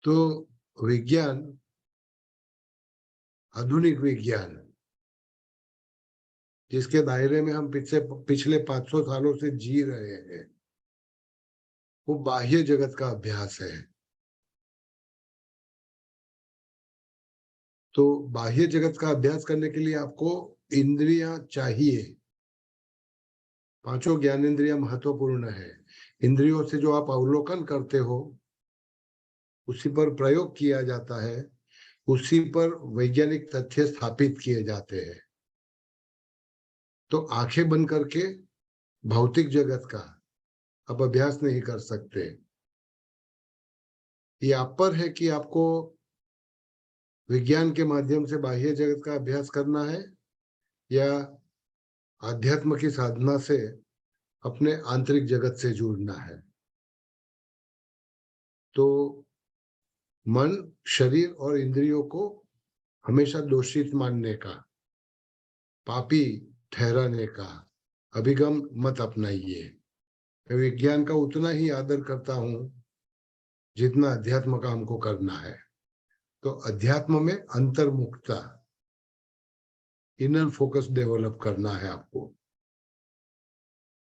तो विज्ञान, आधुनिक विज्ञान, जिसके दायरे में हम पिछले 500 सालों से जी रहे हैं, वो बाह्य जगत का अभ्यास है। तो बाह्य जगत का अभ्यास करने के लिए आपको इंद्रियां चाहिए। पांचों ज्ञानेंद्रियां महत्वपूर्ण है। इंद्रियों से जो आप अवलोकन करते हो, उसी पर प्रयोग किया जाता है, उसी पर वैज्ञानिक तथ्य स्थापित किए जाते हैं। तो आंखें बंद करके भौतिक जगत का आप अभ्यास नहीं कर सकते। ये आप पर है कि आपको विज्ञान के माध्यम से बाह्य जगत का अभ्यास करना है या आध्यात्म की साधना से अपने आंतरिक जगत से जुड़ना है। तो मन, शरीर और इंद्रियों को हमेशा दोषित मानने का, पापी ठहराने का अभिगम मत अपनाइए। मैं विज्ञान का उतना ही आदर करता हूं जितना अध्यात्म का हमको करना है। तो अध्यात्म में अंतर्मुखता, इनर फोकस डेवलप करना है आपको।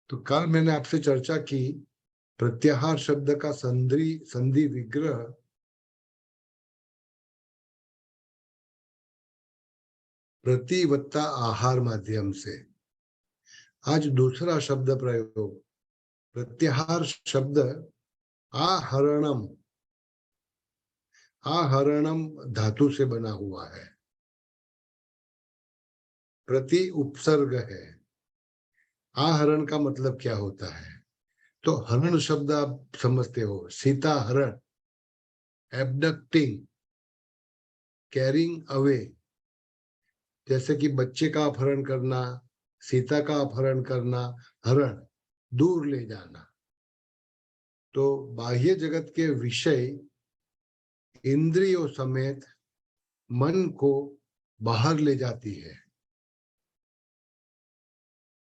तो कल मैंने आपसे चर्चा की, प्रत्याहार शब्द का संधि विग्रह प्रतिवत्ता आहार माध्यम से। आज दूसरा शब्द प्रयोग, प्रत्याहार शब्द आहरणम, आहरणम धातु से बना हुआ है, प्रति उपसर्ग है। आहरण का मतलब क्या होता है? तो हरण शब्द आप समझते हो, सीता हरण, एबडक्टिंग, कैरिंग अवे। जैसे कि बच्चे का अपहरण करना, सीता का अपहरण करना, हरण, दूर ले जाना। तो बाह्य जगत के विषय इंद्रियों समेत मन को बाहर ले जाती है।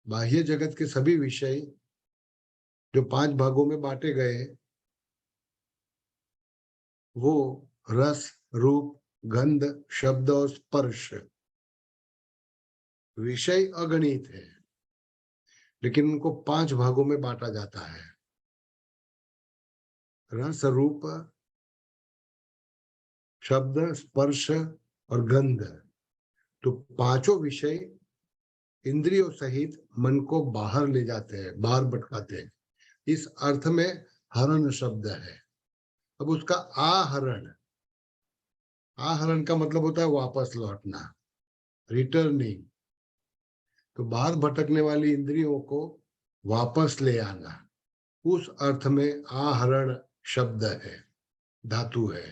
बाह्य जगत के सभी विषय जो 5 भागों में बांटे गए, वो रस, रूप, गंध, शब्द और स्पर्श, विषय अगणित है, लेकिन उनको 5 भागों में बांटा जाता है। रस, रूप, शब्द, स्पर्श और गंध। तो पांचों विषय इंद्रियों सहित मन को बाहर ले जाते हैं, बाहर भटकाते हैं। इस अर्थ में हरण शब्द है। अब उसका आहरण, आहरण का मतलब होता है वापस लौटना, रिटर्निंग। तो बाहर भटकने वाली इंद्रियों को वापस ले आना, उस अर्थ में आहरण शब्द है, धातु है।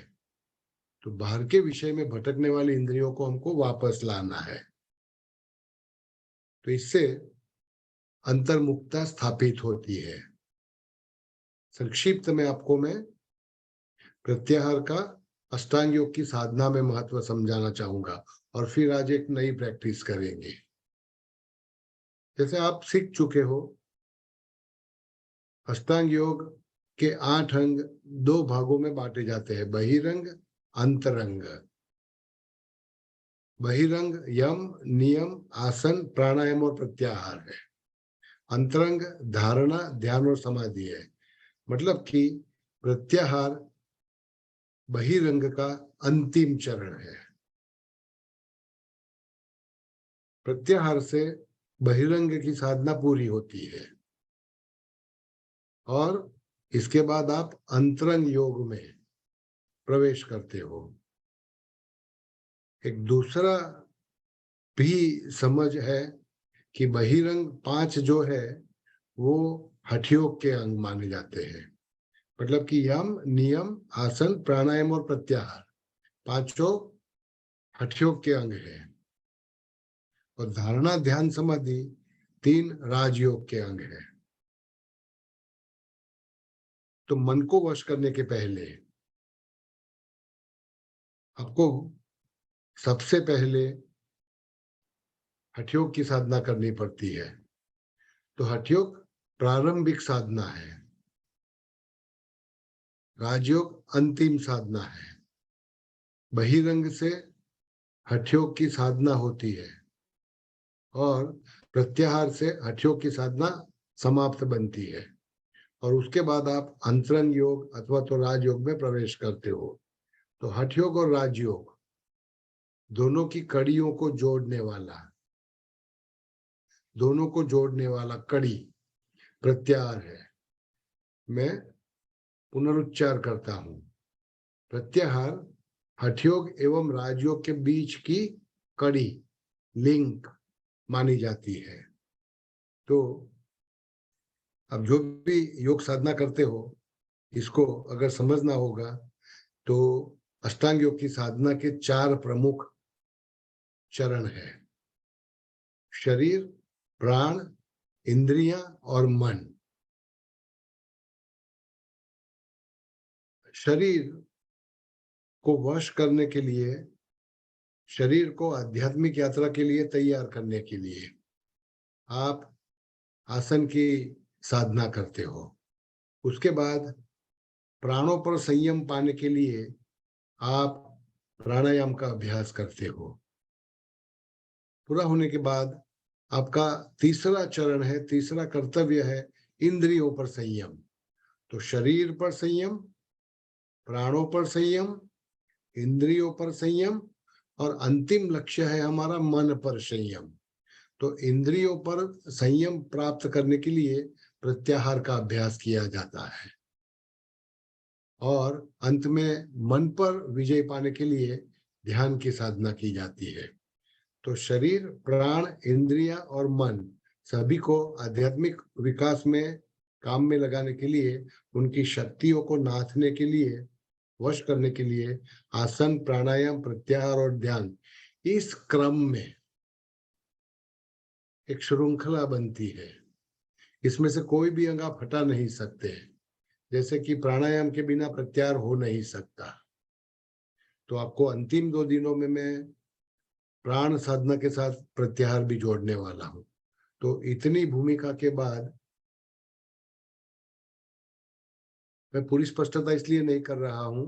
तो बाहर के विषय में भटकने वाली इंद्रियों को हमको वापस लाना है। तो इससे अंतर्मुखता स्थापित होती है। संक्षिप्त में आपको मैं प्रत्याहार का अष्टांग योग की साधना में महत्व समझाना चाहूंगा, और फिर आज एक नई प्रैक्टिस करेंगे। जैसे आप सीख चुके हो, अष्टांग योग के 8 अंग 2 भागों में बांटे जाते हैं, बहिरंग, अंतरंग। बहिरंग यम, नियम, आसन, प्राणायाम और प्रत्याहार है। अंतरंग धारणा, ध्यान और समाधि है। मतलब कि प्रत्याहार बहिरंग का अंतिम चरण है। प्रत्याहार से बहिरंग की साधना पूरी होती है और इसके बाद आप अंतरंग योग में प्रवेश करते हो। एक दूसरा भी समझ है कि बहिरंग 5 जो है वो हठयोग के अंग माने जाते हैं। मतलब कि यम, नियम, आसन, प्राणायाम और प्रत्याहार पांचों हठयोग के अंग है। और धारणा, ध्यान, समाधि 3 राजयोग के अंग है। तो मन को वश करने के पहले आपको सबसे पहले हठयोग की साधना करनी पड़ती है। तो हठयोग प्रारंभिक साधना है। राजयोग अंतिम साधना है। बहिरंग से हठयोग की साधना होती है और प्रत्याहार से हठयोग की साधना समाप्त बनती है और उसके बाद आप अंतरंग योग अथवा तो राजयोग में प्रवेश करते हो। तो हठयोग और राजयोग दोनों की कड़ियों को जोड़ने वाला, दोनों को जोड़ने वाला कड़ी प्रत्याहार है। मैं पुनरुच्चार करता हूं, प्रत्याहार हठयोग एवं राजयोग के बीच की कड़ी, लिंक मानी जाती है। तो अब जो भी योग साधना करते हो, इसको अगर समझना होगा तो अष्टांग योग की साधना के 4 प्रमुख चरण है: शरीर, प्राण, इंद्रियां और मन। शरीर को वश करने के लिए, शरीर को आध्यात्मिक यात्रा के लिए तैयार करने के लिए आप आसन की साधना करते हो। उसके बाद प्राणों पर संयम पाने के लिए आप प्राणायाम का अभ्यास करते हो। पूरा होने के बाद आपका तीसरा चरण है, तीसरा कर्तव्य है इंद्रियों पर संयम। तो शरीर पर संयम, प्राणों पर संयम, इंद्रियों पर संयम और अंतिम लक्ष्य है हमारा मन पर संयम। तो इंद्रियों पर संयम प्राप्त करने के लिए प्रत्याहार का अभ्यास किया जाता है और अंत में मन पर विजय पाने के लिए ध्यान की साधना की जाती है। तो शरीर, प्राण, इंद्रियां और मन सभी को आध्यात्मिक विकास में काम में लगाने के लिए, उनकी शक्तियों को नाथने के लिए, वश करने के लिए आसन, प्राणायाम, प्रत्याहार और ध्यान, इस क्रम में एक श्रृंखला बनती है। इसमें से कोई भी अंग आप हटा नहीं सकते। जैसे कि प्राणायाम के बिना प्रत्याहार हो नहीं सकता। तो आपको अंतिम 2 दिनों में मैं प्राण साधना के साथ प्रत्याहार भी जोड़ने वाला हूं। तो इतनी भूमिका के बाद मैं पूरी स्पष्टता इसलिए नहीं कर रहा हूं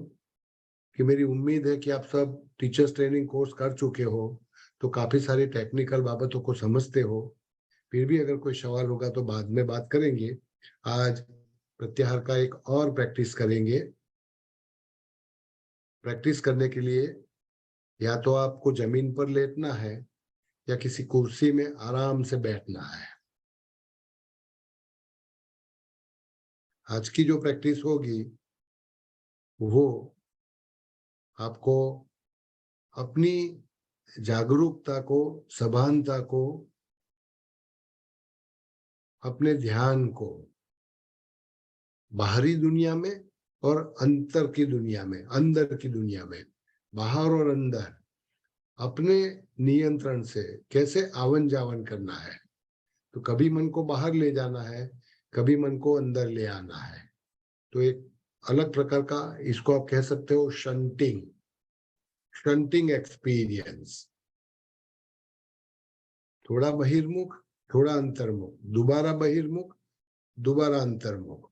कि मेरी उम्मीद है कि आप सब टीचर्स ट्रेनिंग कोर्स कर चुके हो, तो काफी सारी टेक्निकल बाबतों को समझते हो। फिर भी अगर कोई सवाल होगा तो बाद में बात करेंगे। आज प्रत्याहार का एक और प्रैक्टिस करेंगे। प्रैक्टिस करने के लिए या तो आपको जमीन पर लेटना है या किसी कुर्सी में आराम से बैठना है। आज की जो प्रैक्टिस होगी वो आपको अपनी जागरूकता को, सभानता को, अपने ध्यान को बाहरी दुनिया में और अंतर की दुनिया में, अंदर की दुनिया में, बाहर और अंदर अपने नियंत्रण से कैसे आवन जावन करना है। तो कभी मन को बाहर ले जाना है, कभी मन को अंदर ले आना है। तो एक अलग प्रकार का, इसको आप कह सकते हो शंटिंग, शंटिंग एक्सपीरियंस। थोड़ा बहिर्मुख, थोड़ा अंतर्मुख, दोबारा बहिर्मुख, दोबारा अंतर्मुख।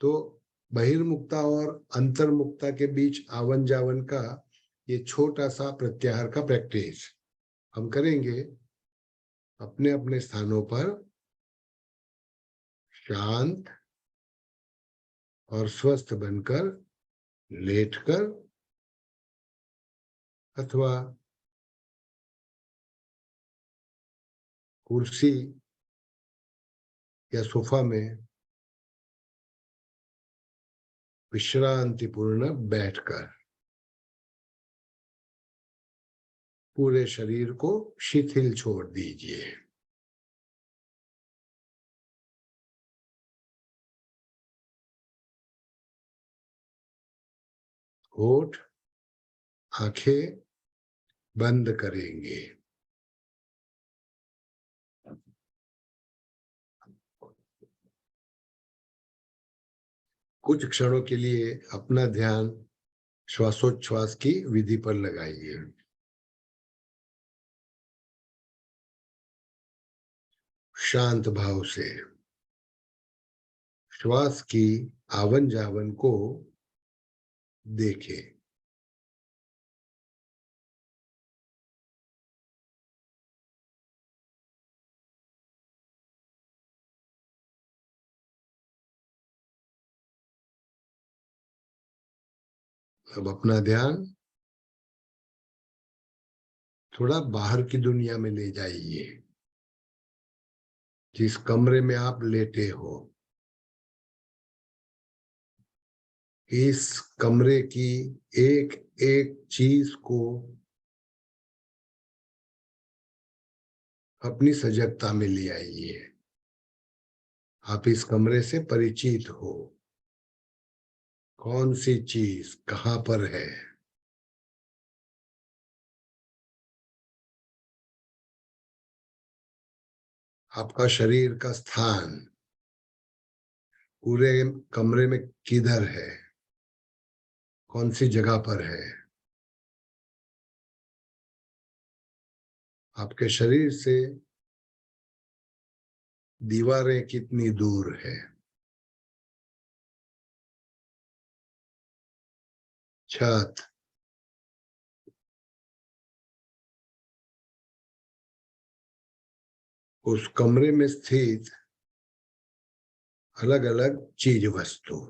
तो बहिर्मुखता और अंतर्मुखता के बीच आवन जावन का ये छोटा सा प्रत्याहार का प्रैक्टिस हम करेंगे अपने अपने स्थानों पर, शांत और स्वस्थ बनकर, लेटकर अथवा कुर्सी या सोफा में विश्रांतिपूर्ण बैठकर पूरे शरीर को शिथिल छोड़ दीजिए। होठ, आंखें बंद करेंगे। कुछ क्षणों के लिए अपना ध्यान श्वासोच्छ्वास की विधि पर लगाइए। शांत भाव से श्वास की आवन जावन को देखे। अब अपना ध्यान थोड़ा बाहर की दुनिया में ले जाइए। जिस कमरे में आप लेटे हो, इस कमरे की एक एक चीज को अपनी सजगता में ले आइए। आप इस कमरे से परिचित हो। कौन सी चीज कहां पर है? आपका शरीर का स्थान पूरे कमरे में किधर है? कौन सी जगह पर है? आपके शरीर से दीवारें कितनी दूर है? छत, उस कमरे में स्थित अलग अलग चीज वस्तु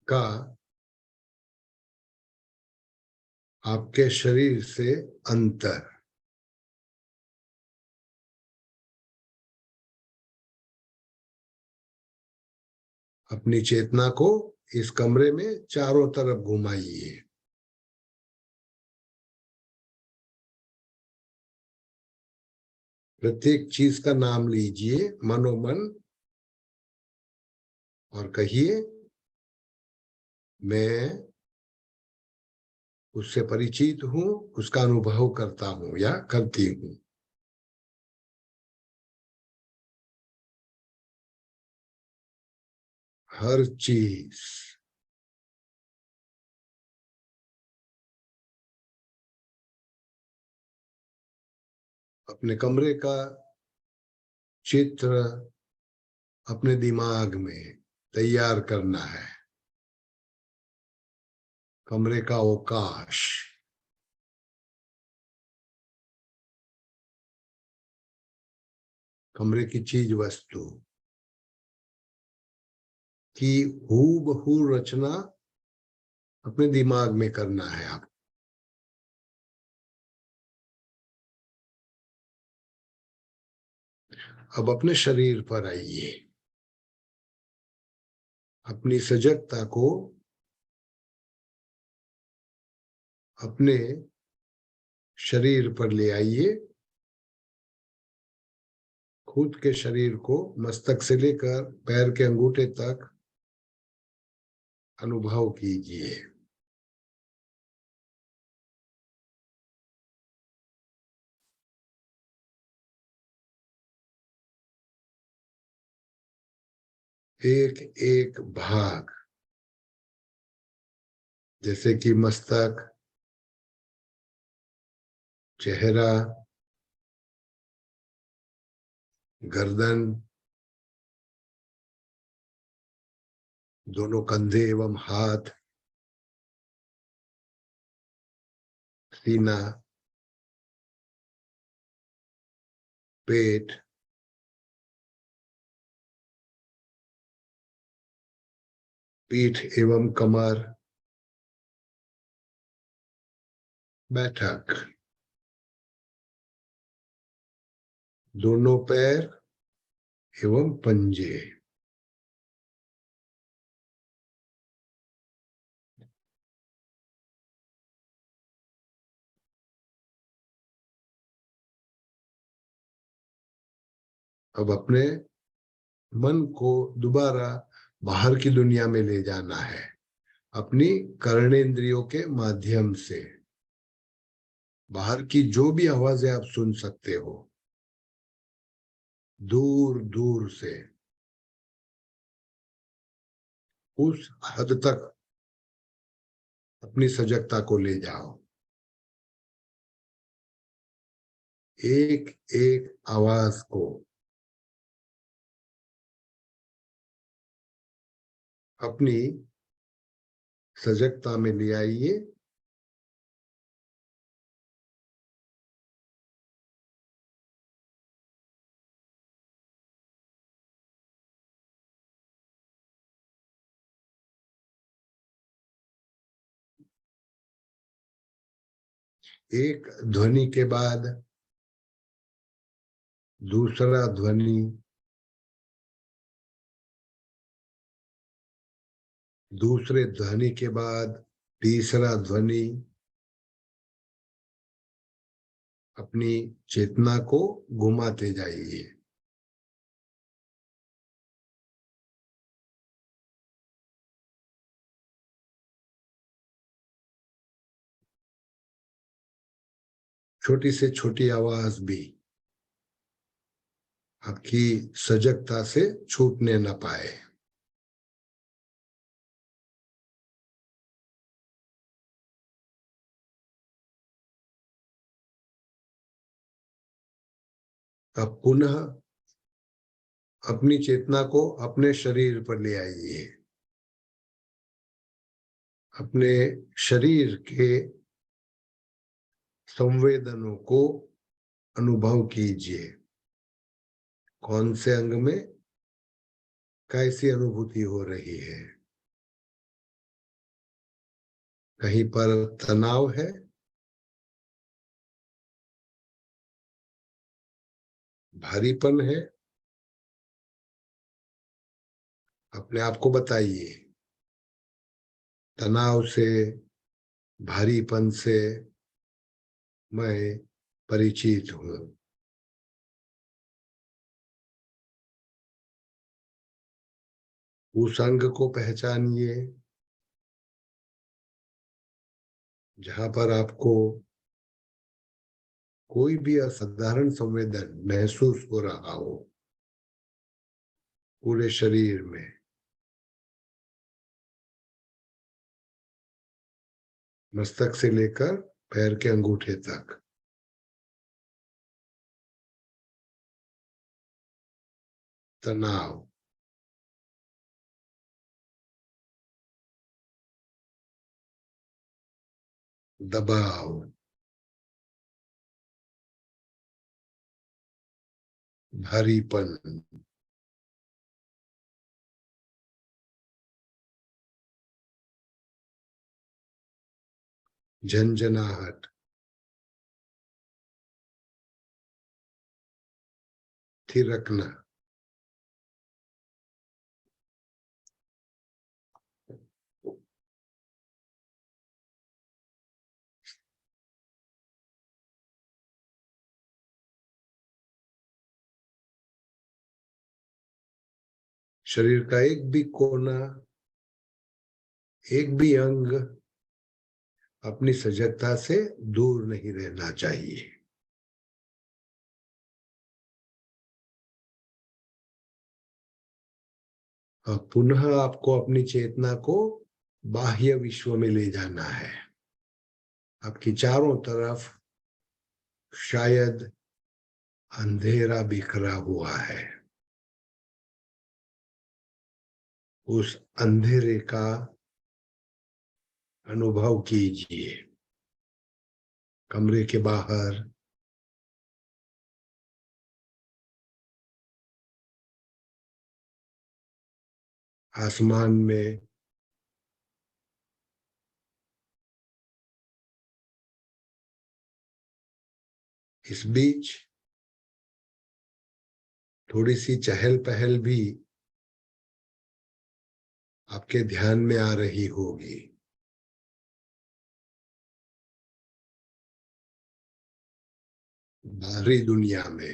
का आपके शरीर से अंतर। अपनी चेतना को इस कमरे में चारों तरफ घुमाइए। प्रत्येक चीज का नाम लीजिए मनोमन और कहिए, मैं उससे परिचित हूं, उसका अनुभव करता हूं या करती हूं। हर चीज अपने कमरे का चित्र अपने दिमाग में तैयार करना है। कमरे का अवकाश, कमरे की चीज वस्तु की हूबहू रचना अपने दिमाग में करना है। आप अब अपने शरीर पर आइए। अपनी सजगता को अपने शरीर पर ले आइए। खुद के शरीर को मस्तक से लेकर पैर के अंगूठे तक अनुभव कीजिए। एक एक भाग, जैसे कि मस्तक, चेहरा, गर्दन, दोनों कंधे एवं हाथ, सीना, पेट, पीठ एवं कमर, बैठक, दोनों पैर एवं पंजे। अब अपने मन को दोबारा बाहर की दुनिया में ले जाना है। अपनी कर्णेंद्रियों के माध्यम से बाहर की जो भी आवाजें आप सुन सकते हो, दूर दूर से, उस हद तक अपनी सजगता को ले जाओ। एक एक आवाज को अपनी सजगता में ले आइए। एक ध्वनि के बाद दूसरा ध्वनि, दूसरे ध्वनि के बाद तीसरा ध्वनि, अपनी चेतना को घुमाते जाइए। छोटी से छोटी आवाज भी आपकी सजगता से छूटने न पाए। अब पुनः अपनी चेतना को अपने शरीर पर ले आइए। अपने शरीर के संवेदनों को अनुभव कीजिए। कौन से अंग में कैसी अनुभूति हो रही है? कहीं पर तनाव है, भारीपन है? अपने आप को बताइए। तनाव से, भारीपन से मैं परिचित हूं। उस अंग को पहचानिए जहां पर आपको कोई भी असाधारण संवेदन महसूस हो रहा हो पूरे शरीर में। मस्तक से लेकर पैर के अंगूठे तक। तनाव, दबाव, भारीपन, झंझनाहट, थिरकना। शरीर का एक भी कोना, एक भी अंग अपनी सजगता से दूर नहीं रहना चाहिए। और पुनः आपको अपनी चेतना को बाह्य विश्व में ले जाना है। आपकी चारों तरफ शायद अंधेरा बिखरा हुआ है। उस अंधेरे का अनुभव कीजिए। कमरे के बाहर, आसमान में, इस बीच थोड़ी सी चहल पहल भी आपके ध्यान में आ रही होगी। बाहरी दुनिया में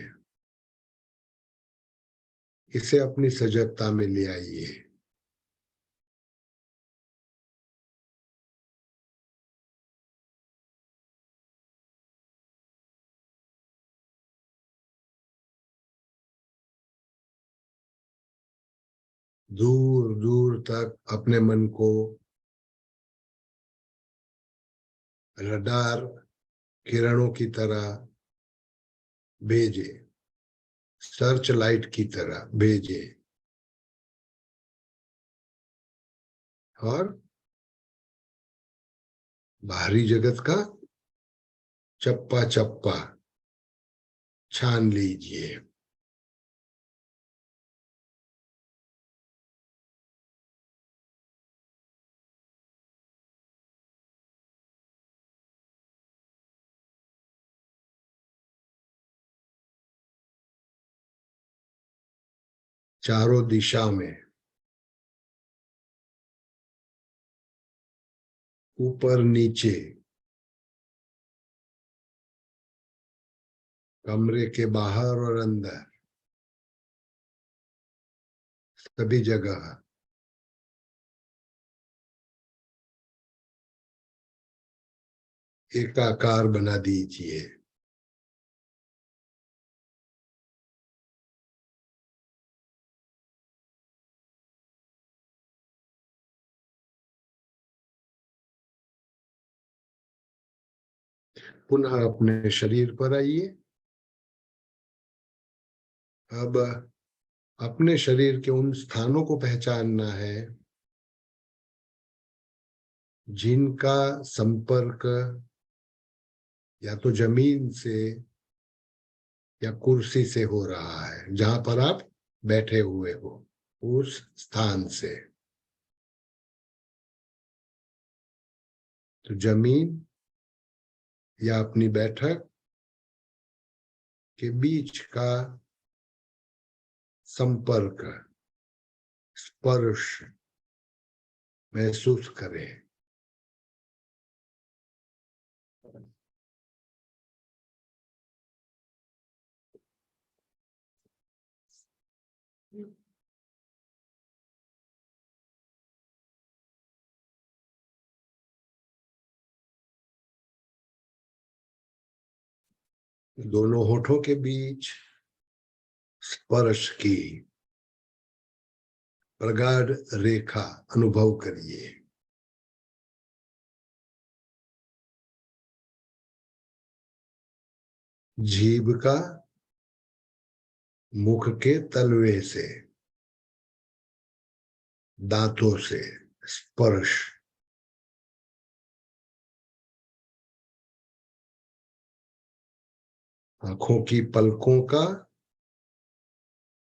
इसे अपनी सजगता में ले आइए। दूर दूर तक अपने मन को रडार किरणों की तरह भेजे, सर्च लाइट की तरह भेजे। और बाहरी जगत का चप्पा चप्पा छान लीजिए। चारों दिशा में, ऊपर नीचे, कमरे के बाहर और अंदर, सभी जगह एकाकार बना दीजिए। पुनः अपने शरीर पर आइए। अब अपने शरीर के उन स्थानों को पहचानना है जिनका संपर्क या तो जमीन से या कुर्सी से हो रहा है, जहां पर आप बैठे हुए हो उस स्थान से। तो जमीन या अपनी बैठक के बीच का संपर्क, स्पर्श महसूस करें। दोनों होठों के बीच स्पर्श की प्रगाढ़ रेखा अनुभव करिए। जीभ का मुख के तलवे से, दांतों से स्पर्श, आंखों की पलकों का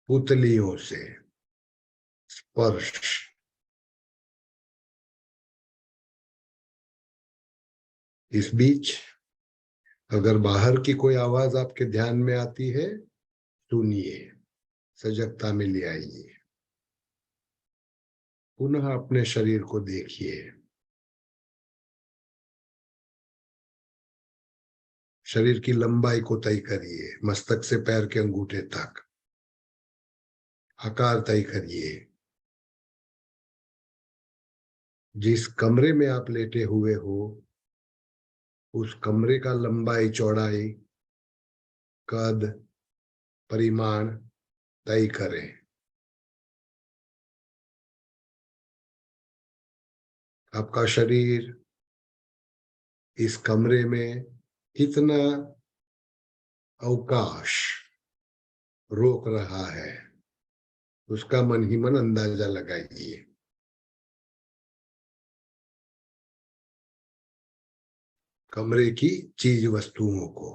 पुतलियों से स्पर्श। इस बीच अगर बाहर की कोई आवाज आपके ध्यान में आती है, सुनिए, सजगता में ले आइए। पुनः अपने शरीर को देखिए। शरीर की लंबाई को तय करिए, मस्तक से पैर के अंगूठे तक आकार तय करिए। जिस कमरे में आप लेटे हुए हो उस कमरे का लंबाई, चौड़ाई, कद, परिमाण तय करें। आपका शरीर इस कमरे में कितना अवकाश रोक रहा है, उसका मन ही मन अंदाजा लगाइए। कमरे की चीज वस्तुओं को,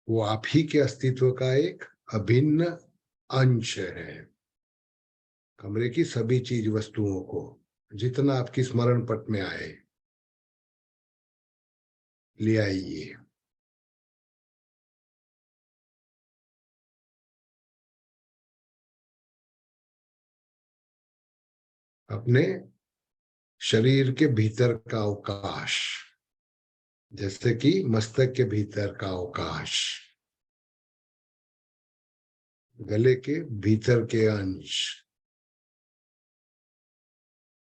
वो आप ही के अस्तित्व का एक अभिन्न अंश है। कमरे की सभी चीज वस्तुओं को जितना आपकी स्मरण पट में आए ले आइए। अपने शरीर के भीतर का अवकाश, जैसे कि मस्तक के भीतर का अवकाश, गले के भीतर के अंश,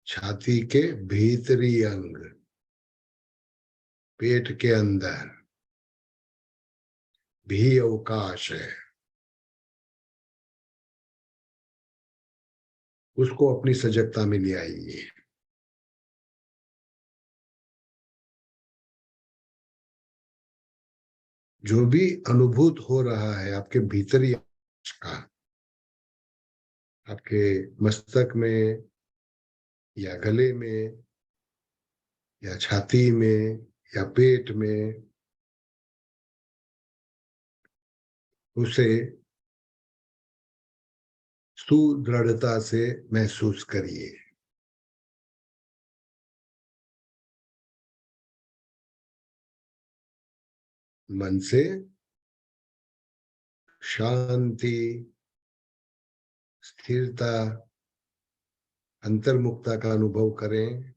छाती के भीतरी अंग, पेट के अंदर भी अवकाश है, उसको अपनी सजगता में ले आइए। जो भी अनुभूत हो रहा है आपके भीतरी अंश का, आपके मस्तक में या गले में या छाती में या पेट में, उसे सुदृढ़ता से महसूस करिए। मन से शांति, स्थिरता, अंतर्मुखता का अनुभव करें।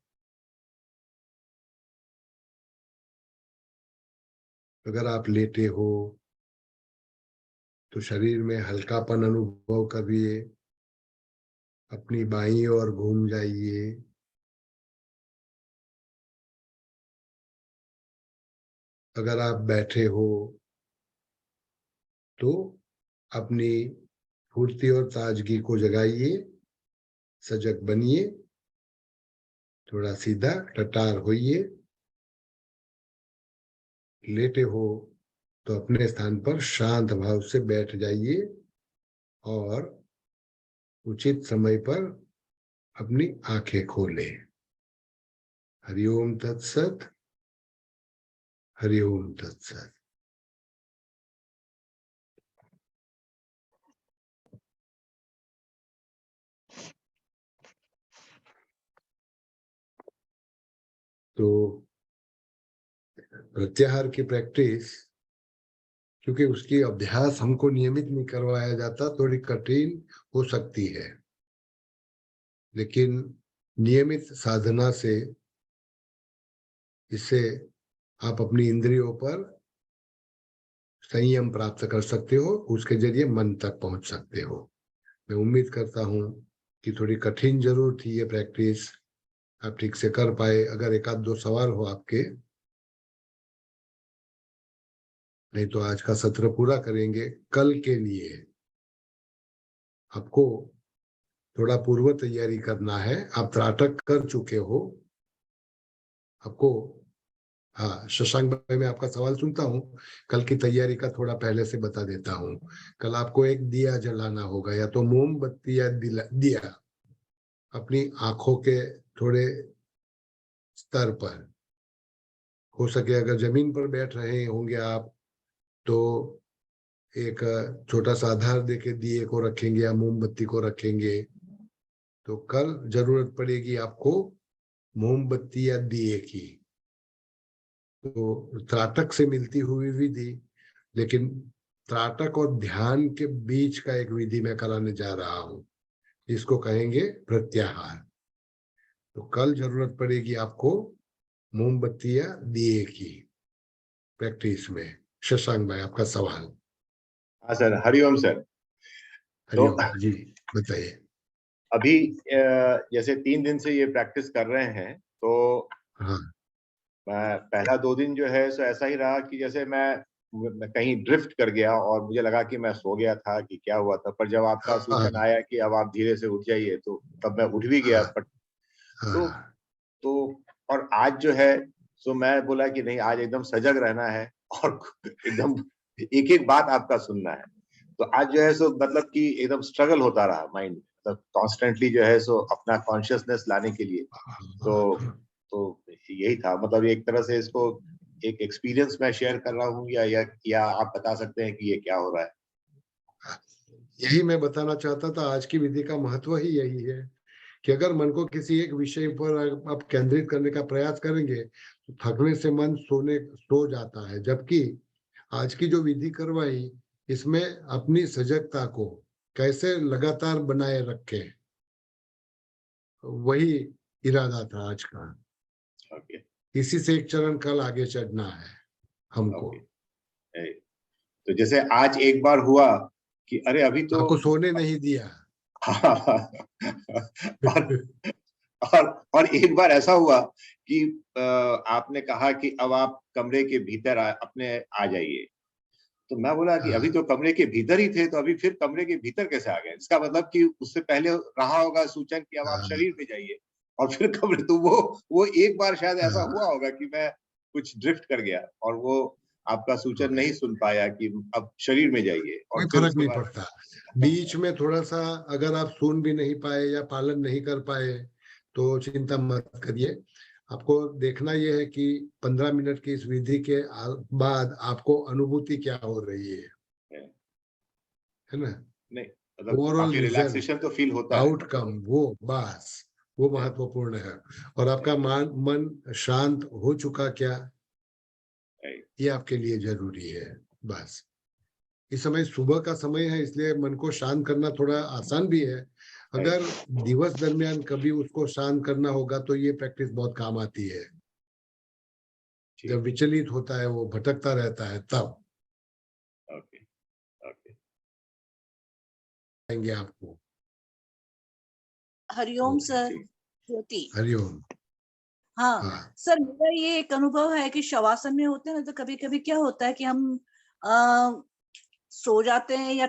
अगर आप लेटे हो तो शरीर में हल्कापन अनुभव करिए, अपनी बाईं ओर घूम जाइए। अगर आप बैठे हो तो अपनी फुर्ती और ताजगी को जगाइए, सजग बनिए, थोड़ा सीधा टटार होइए। लेटे हो तो अपने स्थान पर शांत भाव से बैठ जाइए और उचित समय पर अपनी आंखें खोलें। हरिओम तत्सत, हरिओम तत्सत। तो प्रत्याहार की प्रैक्टिस, क्योंकि उसकी अभ्यास हमको नियमित नहीं करवाया जाता, थोड़ी कठिन हो सकती है, लेकिन नियमित साधना से इससे आप अपनी इंद्रियों पर संयम प्राप्त कर सकते हो, उसके जरिए मन तक पहुंच सकते हो। मैं उम्मीद करता हूं कि थोड़ी कठिन जरूर थी ये प्रैक्टिस, आप ठीक से कर पाए। अगर एक आध दो सवाल हो आपके, नहीं तो आज का सत्र पूरा करेंगे। कल के लिए आपको थोड़ा पूर्व तैयारी करना है। आप त्राटक कर चुके हो, आपको, हाँ शशांक भाई, मैं आपका सवाल सुनता हूँ। कल की तैयारी का थोड़ा पहले से बता देता हूँ। कल आपको एक दिया जलाना होगा, या तो मोमबत्ती या दिया अपनी आंखों के थोड़े स्तर पर। हो सके अगर जमीन पर बैठ रहे होंगे आप, तो एक छोटा सा आधार देके दिए को रखेंगे या मोमबत्ती को रखेंगे। तो कल जरूरत पड़ेगी आपको मोमबत्ती या दिए की। तो त्राटक से मिलती हुई विधि, लेकिन त्राटक और ध्यान के बीच का एक विधि मैं कराने जा रहा हूं, इसको कहेंगे प्रत्याहार। तो कल जरूरत पड़ेगी आपको मोमबत्ती या दिए की प्रैक्टिस में। शशांक भाई, आपका सवाल। हाँ सर, हरिओम सर। तो हरिओम जी, बताइए। अभी जैसे 3 दिन से ये प्रैक्टिस कर रहे हैं, तो हाँ मैं पहला 2 दिन जो है सो ऐसा ही रहा कि जैसे मैं कहीं ड्रिफ्ट कर गया और मुझे लगा कि मैं सो गया था कि क्या हुआ था। पर जब आपका हाँ सूचन आया कि अब आप धीरे से उठ जाइए, तो तब मैं उठ भी गया। हाँ बट तो हाँ तो और आज जो है सो मैं बोला कि नहीं, आज एकदम सजग रहना है और एकदम एक एक बात आपका सुनना है। तो आज जो है सो मतलब कि एकदम स्ट्रगल होता रहा माइंड, मतलब कॉन्स्टेंटली जो है सो अपना कॉन्शियसनेस लाने के लिए। तो हाँ। तो यही था, मतलब एक तरह से इसको एक एक्सपीरियंस मैं शेयर कर रहा हूँ, या आप बता सकते हैं कि ये क्या हो रहा है। यही मैं बताना चाहता था। आज की विधि का महत्व ही यही है कि अगर मन को किसी एक विषय पर आप केंद्रित करने का प्रयास करेंगे तो थकने से मन सो जाता है। जबकि आज की जो विधि करवाई, इसमें अपनी सजगता को कैसे लगातार बनाए रखें, वही इरादा था आज का। ओके इसी से एक चरण कल आगे चढ़ना है हमको। ओके। तो जैसे आज एक बार हुआ कि अरे अभी तो आपको सोने नहीं दिया। और और एक बार ऐसा हुआ कि आपने कहा कि अब आप कमरे के भीतर अपने आ जाइए। तो मैं बोला कि अभी हाँ, तो कमरे के भीतर ही थे, तो अभी फिर कमरे के भीतर कैसे आ गए? इसका मतलब कि उससे पहले रहा होगा सूचन कि अब आप हाँ, शरीर पे जाइए और फिर कमरे। तो वो एक बार शायद ऐसा हाँ, हुआ होगा कि मैं कुछ ड्रिफ्ट कर गया और वो आपका सूचन नहीं सुन पाया कि अब शरीर में जाइए, कोई और फिर फर्क उसके नहीं बाद पड़ता। बीच में थोड़ा सा अगर आप सुन भी नहीं पाए या पालन नहीं कर पाए तो चिंता मत करिए। आपको देखना यह है कि 15 मिनट की इस विधि के बाद आपको अनुभूति क्या हो रही है ना? नहीं, मतलब ओवरऑल काफी रिजल्ट, रिलैक्सेशन तो फील होता है। आउटकम, वो बस वो महत्वपूर्ण है। और आपका मन शांत हो चुका क्या, ये आपके लिए जरूरी है। बस इस समय सुबह का समय है, इसलिए मन को शांत करना थोड़ा आसान भी है। अगर दिवस दरमियान कभी उसको शांत करना होगा तो ये प्रैक्टिस बहुत काम आती है। जब विचलित होता है, वो भटकता रहता है, तब ओके, ओके, आएंगे आपको। हरिओम सर। ज्योति। हरिओम। हाँ हाँ। सर, मेरा ये एक अनुभव है कि शवासन में होते हैं ना, तो कभी कभी क्या होता है कि हम सो जाते हैं या